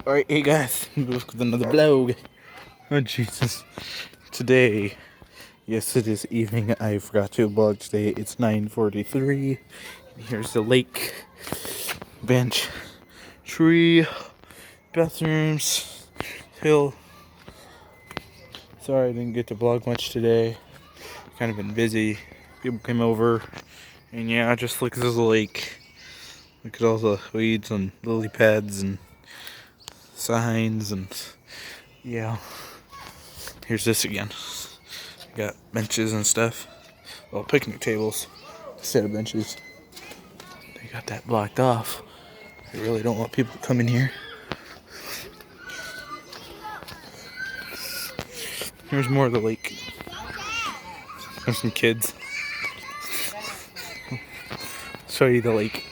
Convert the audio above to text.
Alright, hey guys, back with another vlog. Oh Jesus. Today, yes it is evening, I forgot to vlog today. It's 9:43. Here's the lake, bench, tree, bathrooms, hill. Sorry I didn't get to vlog much today. Kind of been busy. People came over, and yeah, just look at the lake. Look at all the weeds and lily pads and signs and yeah. Here's this again. Got benches and stuff. Well, picnic tables instead of benches. They got that blocked off. They really don't want people to come in here. Here's more of the lake. There's some kids. Show you the lake.